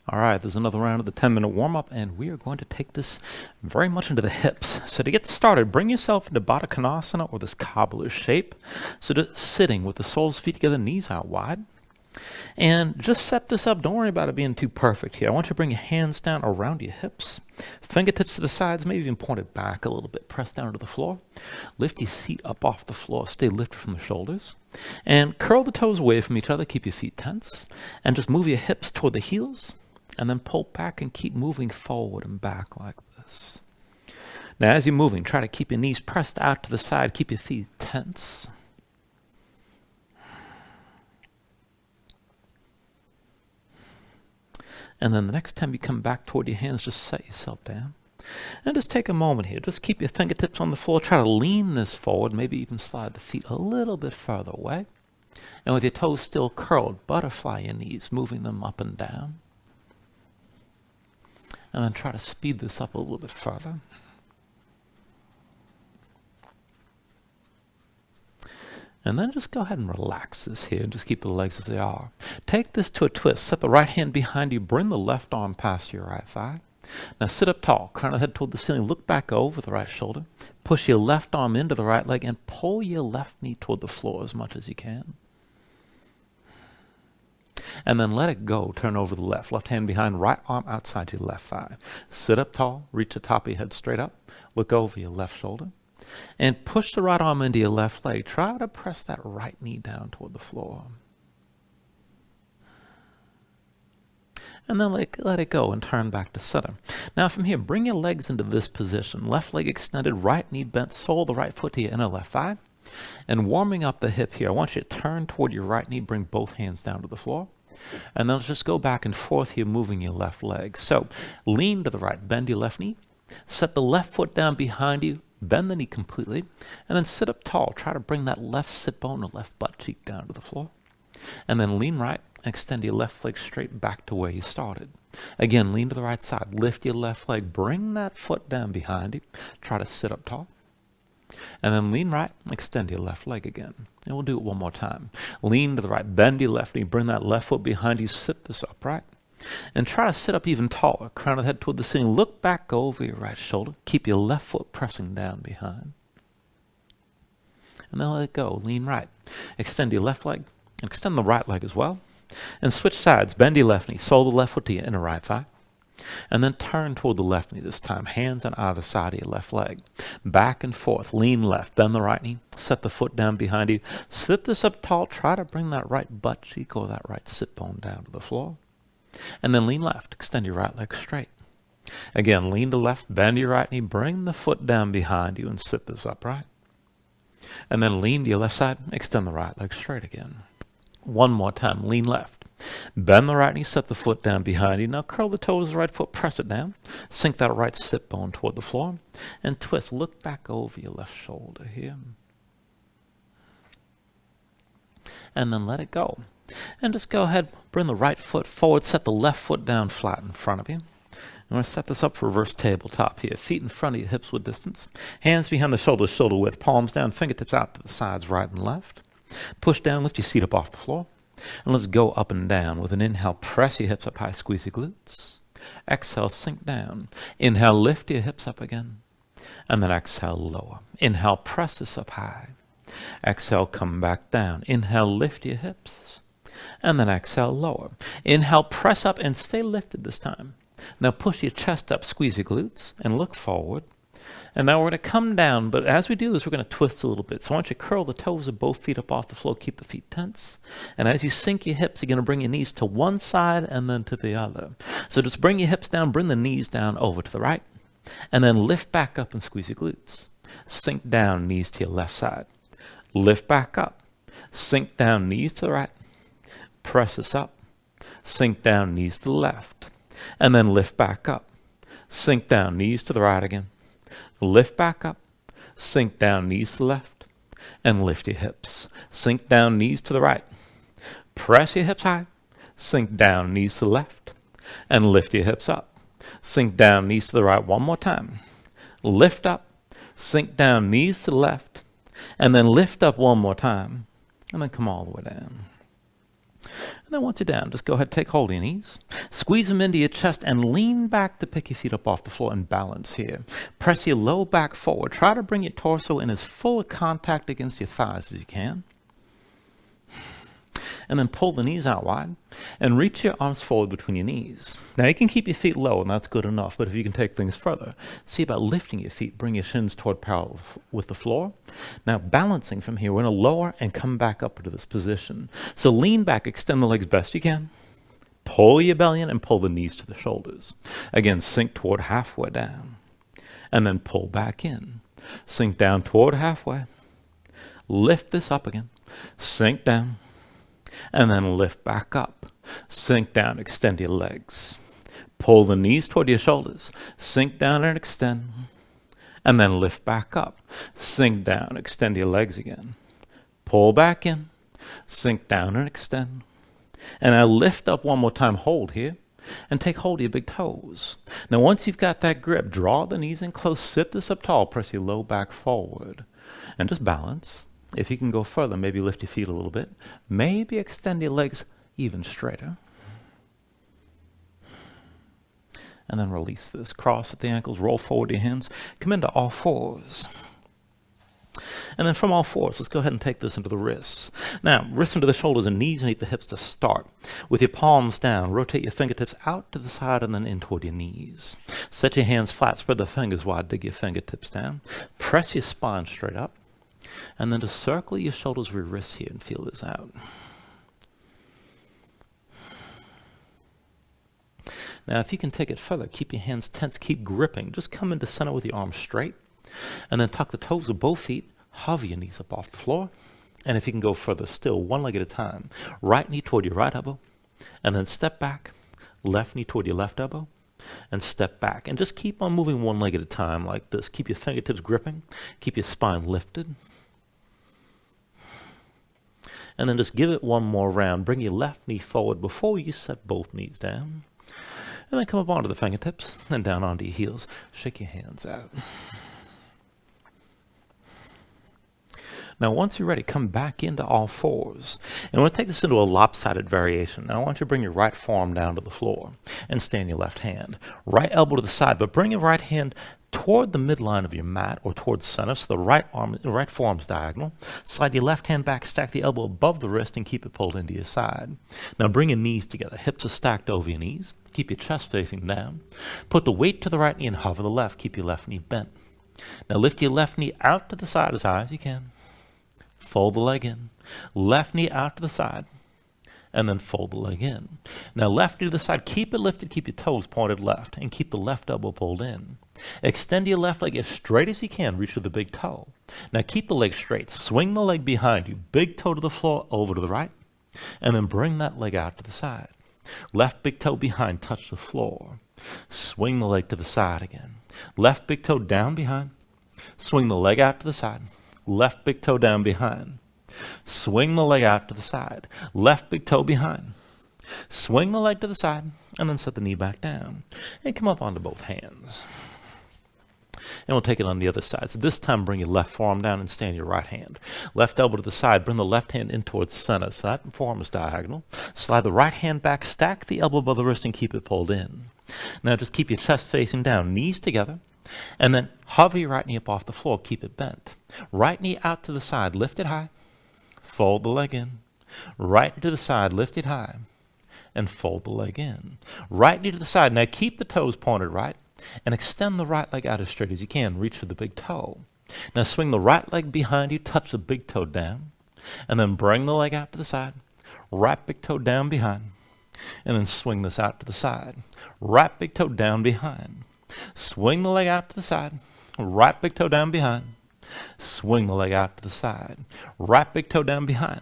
All right, there's another round of the 10-minute warm-up, and we are going to take this very much into the hips. So to get started, bring yourself into Baddha Konasana, or this Cobbler shape. So just sitting with the soles of feet together, knees out wide. And just set this up. Don't worry about it being too perfect here. I want you to bring your hands down around your hips. Fingertips to the sides, maybe even point it back a little bit. Press down to the floor. Lift your seat up off the floor. Stay lifted from the shoulders. And curl the toes away from each other. Keep your feet tense. And just move your hips toward the heels. And then pull back and keep moving forward and back like this. Now as you're moving, try to keep your knees pressed out to the side. Keep your feet tense. And then the next time you come back toward your hands, just set yourself down. And just take a moment here. Just keep your fingertips on the floor. Try to lean this forward. Maybe even slide the feet a little bit further away. And with your toes still curled, butterfly your knees, moving them up and down. And then try to speed this up a little bit further. And then just go ahead and relax this here. Just keep the legs as they are. Take this to a twist. Set the right hand behind you. Bring the left arm past your right thigh. Now sit up tall. Crown of the head toward the ceiling. Look back over the right shoulder. Push your left arm into the right leg and pull your left knee toward the floor as much as you can. And then let it go. Turn over the left. Left hand behind, right arm outside your left thigh. Sit up tall. Reach the top of your head straight up. Look over your left shoulder. And push the right arm into your left leg. Try to press that right knee down toward the floor. And then let it go and turn back to center. Now from here, bring your legs into this position. Left leg extended, right knee bent, sole the right foot to your inner left thigh. And warming up the hip here, I want you to turn toward your right knee, bring both hands down to the floor. And then just go back and forth here, moving your left leg. So lean to the right, bend your left knee. Set the left foot down behind you, bend the knee completely, and then sit up tall. Try to bring that left sit bone or left butt cheek down to the floor. And then lean right, and extend your left leg straight back to where you started. Again, lean to the right side, lift your left leg, bring that foot down behind you. Try to sit up tall. And then lean right, extend your left leg again. And we'll do it one more time. Lean to the right, bend your left knee, bring that left foot behind you, sit this upright. And try to sit up even taller, crown of the head toward the ceiling. Look back over your right shoulder. Keep your left foot pressing down behind. And then let it go. Lean right. Extend your left leg, and extend the right leg as well. And switch sides. Bend your left knee, sole the left foot to your inner right thigh. And then turn toward the left knee this time. Hands on either side of your left leg. Back and forth. Lean left. Bend the right knee. Set the foot down behind you. Sit this up tall. Try to bring that right butt cheek or that right sit bone down to the floor. And then lean left. Extend your right leg straight. Again, lean to left. Bend your right knee. Bring the foot down behind you and sit this upright. And then lean to your left side. Extend the right leg straight again. One more time. Lean left. Bend the right knee, set the foot down behind you. Now curl the toes of the right foot, press it down. Sink that right sit bone toward the floor. And twist. Look back over your left shoulder here. And then let it go. And just go ahead, bring the right foot forward, set the left foot down flat in front of you. I'm going to set this up for reverse tabletop here. Feet in front of your hips with distance. Hands behind the shoulders, shoulder width. Palms down, fingertips out to the sides, right and left. Push down, lift your seat up off the floor. And let's go up and down. With an inhale, press your hips up high, squeeze your glutes. Exhale, sink down. Inhale, lift your hips up again. And then exhale, lower. Inhale, press this up high. Exhale, come back down. Inhale, lift your hips. And then exhale, lower. Inhale, press up and stay lifted this time. Now push your chest up, squeeze your glutes, and look forward. And now we're going to come down, but as we do this, we're going to twist a little bit. So I want you to curl the toes of both feet up off the floor, keep the feet tense. And as you sink your hips, you're going to bring your knees to one side and then to the other. So just bring your hips down, bring the knees down over to the right, and then lift back up and squeeze your glutes. Sink down, knees to your left side. Lift back up. Sink down, knees to the right. Press this up. Sink down, knees to the left. And then lift back up. Sink down, knees to the right again. Lift back up, sink down, knees to the left, and lift your hips. Sink down, knees to the right. Press your hips high, sink down, knees to the left, and lift your hips up. Sink down, knees to the right one more time. Lift up, sink down, knees to the left, and then lift up one more time, and then come all the way down. And then once you're down, just go ahead and take hold of your knees. Squeeze them into your chest and lean back to pick your feet up off the floor and balance here. Press your low back forward. Try to bring your torso in as full of contact against your thighs as you can. And then pull the knees out wide and reach your arms forward between your knees. Now you can keep your feet low and that's good enough, but if you can take things further, see about lifting your feet, bring your shins toward parallel with the floor. Now balancing from here, we're going to lower and come back up into this position. So lean back, extend the legs best you can. Pull your belly in and pull the knees to the shoulders. Again, sink toward halfway down and then pull back in. Sink down toward halfway. Lift this up again. Sink down. And then lift back up. Sink down, extend your legs. Pull the knees toward your shoulders. Sink down and extend. And then lift back up. Sink down, extend your legs again. Pull back in. Sink down and extend. And now lift up one more time, hold here. And take hold of your big toes. Now once you've got that grip, draw the knees in close, sit this up tall, press your low back forward. And just balance. If you can go further, maybe lift your feet a little bit. Maybe extend your legs even straighter. And then release this. Cross at the ankles, roll forward your hands. Come into all fours. And then from all fours, let's go ahead and take this into the wrists. Now, wrists into the shoulders and knees underneath the hips to start. With your palms down, rotate your fingertips out to the side and then in toward your knees. Set your hands flat, spread the fingers wide, dig your fingertips down. Press your spine straight up. And then just circle your shoulders with your wrists here and feel this out. Now, if you can take it further, keep your hands tense, keep gripping. Just come into center with your arms straight. And then tuck the toes of both feet. Hover your knees up off the floor. And if you can go further still, one leg at a time. Right knee toward your right elbow. And then step back. Left knee toward your left elbow. And step back. And just keep on moving one leg at a time like this. Keep your fingertips gripping. Keep your spine lifted. And then just give it one more round. Bring your left knee forward before you set both knees down. And then come up onto the fingertips and down onto your heels. Shake your hands out. Now, once you're ready, come back into all fours. And we'll take this into a lopsided variation. Now, I want you to bring your right forearm down to the floor and stand your left hand. Right elbow to the side, but bring your right hand toward the midline of your mat or towards center, so the right forearm's diagonal. Slide your left hand back, stack the elbow above the wrist, and keep it pulled into your side. Now bring your knees together. Hips are stacked over your knees. Keep your chest facing down. Put the weight to the right knee and hover the left. Keep your left knee bent. Now lift your left knee out to the side as high as you can. Fold the leg in. Left knee out to the side. And then fold the leg in. Now left knee to the side. Keep it lifted. Keep your toes pointed left. And keep the left elbow pulled in. Extend your left leg as straight as you can. Reach to the big toe. Now keep the leg straight. Swing the leg behind you. Big toe to the floor, over to the right. And then bring that leg out to the side. Left big toe behind. Touch the floor. Swing the leg to the side again. Left big toe down behind. Swing the leg out to the side. Left big toe down behind. Swing the leg out to the side. Left big toe behind. Swing the leg to the side. And then set the knee back down. And come up onto both hands. And we'll take it on the other side. So this time bring your left forearm down and stand your right hand. Left elbow to the side. Bring the left hand in towards center. So that forearm is diagonal. Slide the right hand back. Stack the elbow above the wrist and keep it pulled in. Now just keep your chest facing down. Knees together. And then hover your right knee up off the floor. Keep it bent. Right knee out to the side. Lift it high. Fold the leg in. Right knee to the side. Lift it high. And fold the leg in. Right knee to the side. Now keep the toes pointed right. And extend the right leg out as straight as you can. Reach for the big toe. Now swing the right leg behind you. Touch the big toe down. And then bring the leg out to the side. Right big toe down behind. And then swing this out to the side. Right big toe down behind. Swing the leg out to the side. Right big toe down behind. Swing the leg out to the side. Right big toe down behind.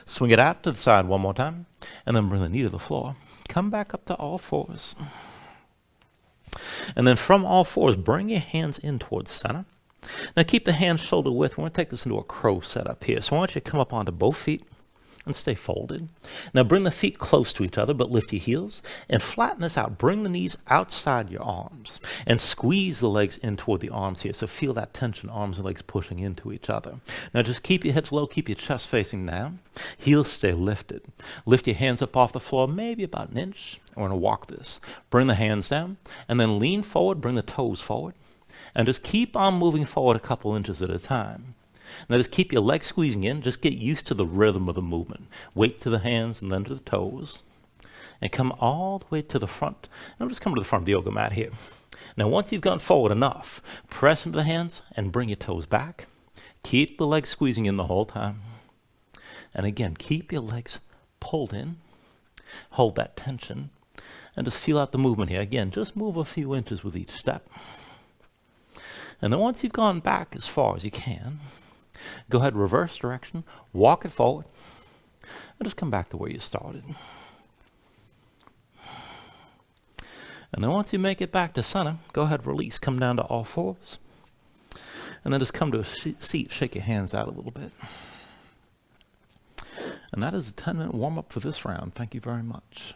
Swing it out to the side one more time. And then bring the knee to the floor. Come back up to all fours. And then from all fours, bring your hands in towards center. Now keep the hands shoulder width. We're going to take this into a crow setup here. So I want you to come up onto both feet. and stay folded. Now bring the feet close to each other, but lift your heels and flatten this out. Bring the knees outside your arms and squeeze the legs in toward the arms here. So feel that tension, arms and legs pushing into each other. Now just keep your hips low, keep your chest facing down. Heels stay lifted. Lift your hands up off the floor, maybe about an inch. We're going to walk this. Bring the hands down and then lean forward, bring the toes forward. And just keep on moving forward a couple inches at a time. Now just keep your legs squeezing in. Just get used to the rhythm of the movement. Weight to the hands and then to the toes. And come all the way to the front. Now just come to the front of the yoga mat here. Now once you've gone forward enough, press into the hands and bring your toes back. Keep the legs squeezing in the whole time. And again, keep your legs pulled in. Hold that tension. And just feel out the movement here. Again, just move a few inches with each step. And then once you've gone back as far as you can, go ahead, reverse direction, walk it forward, and just come back to where you started. And then once you make it back to center, go ahead, release, come down to all fours. And then just come to a seat, shake your hands out a little bit. And that is a 10-minute warm-up for this round. Thank you very much.